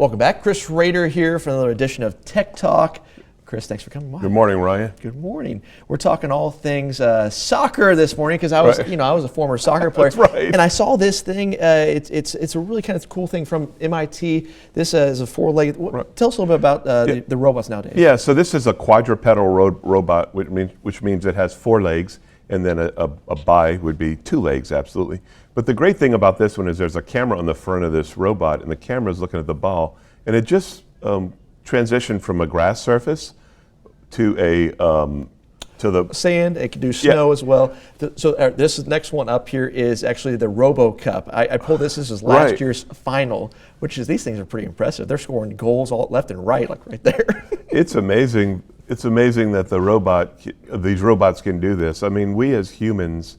Welcome back. Chris Rader here for another edition of Tech Talk. Chris, thanks for coming by. Good morning, Ryan. Good morning. We're talking all things soccer this morning because I was, I was a former soccer player. That's right. And I saw this thing. It's a really kind of cool thing from MIT. This is a four-legged. Tell us a little bit about the robots nowadays. Yeah. So this is a quadrupedal robot, which means it has 4 legs, and then a bi would be 2 legs, absolutely. But the great thing about this one is there's a camera on the front of this robot, and the camera is looking at the ball, and it just transitioned from a grass surface to the sand. It can do snow as well. So this next one up here is actually the Robo Cup. I pulled this. This is last year's final, which is these things are pretty impressive. They're scoring goals all left and right, like right there. It's amazing. It's amazing that these robots can do this. I mean, we as humans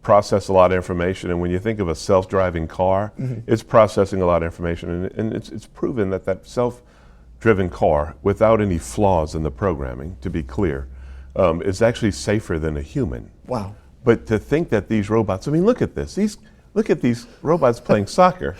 process a lot of information, and when you think of a self-driving car, it's processing a lot of information, and it's proven that self-driven car, without any flaws in the programming, to be clear, is actually safer than a human. Wow. But to think that these robots, I mean, look at this. Look at these robots playing soccer.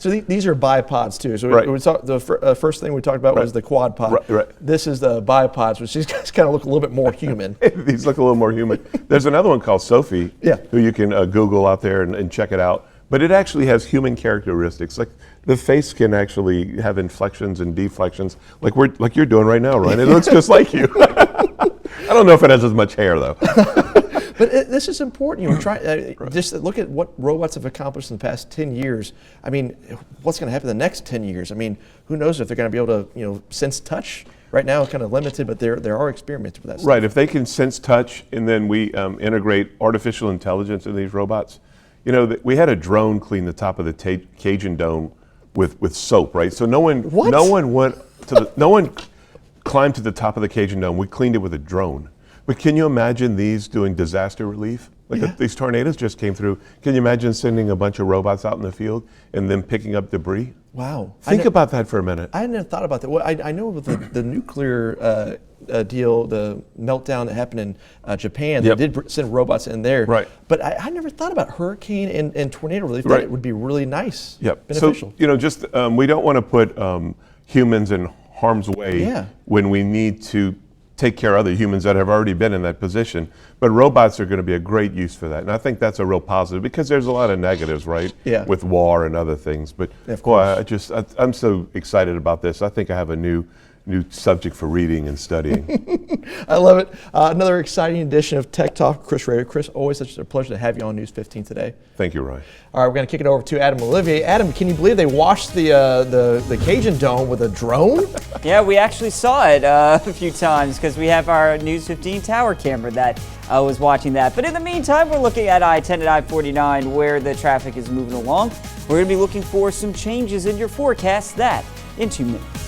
So these are bipods too. So we talked, the first thing we talked about was the quad pod. This is the bipods, which these guys kind of look a little bit more human. These look a little more human. There's another one called Sophie, who you can Google out there and check it out. But it actually has human characteristics. Like the face can actually have inflections and deflections, like you're doing right now, Ryan. It looks just like you. I don't know if it has as much hair though. But this is important. You know, just look at what robots have accomplished in the past 10 years. I mean, what's going to happen in the next 10 years? I mean, who knows if they're going to be able to, sense touch. Right now, it's kind of limited, but there are experiments with that stuff. Right. If they can sense touch, and then we integrate artificial intelligence in these robots. We had a drone clean the top of the Cajun Dome with soap, right? So no one climbed to the top of the Cajun Dome. We cleaned it with a drone. But can you imagine these doing disaster relief? These tornadoes just came through. Can you imagine sending a bunch of robots out in the field and then picking up debris? Wow. Think about that for a minute. I hadn't thought about that. Well, I know with the nuclear deal, the meltdown that happened in Japan, they did send robots in there. Right. But I never thought about hurricane and tornado relief. That it would be really nice, beneficial. So, we don't want to put humans in harm's way when we need to take care of other humans that have already been in that position. But robots are going to be a great use for that. And I think that's a real positive because there's a lot of negatives, right? Yeah. With war and other things. But boy, I'm so excited about this. I think I have a new subject for reading and studying. I love it. Another exciting edition of Tech Talk. Chris Rader. Chris, always such a pleasure to have you on News 15 today. Thank you, Ryan. All right, we're going to kick it over to Adam Olivier. Adam, can you believe they washed the Cajun Dome with a drone? Yeah, we actually saw it a few times because we have our News 15 tower camera that was watching that. But in the meantime, we're looking at I-10 and I-49 where the traffic is moving along. We're going to be looking for some changes in your forecast. That in 2 minutes.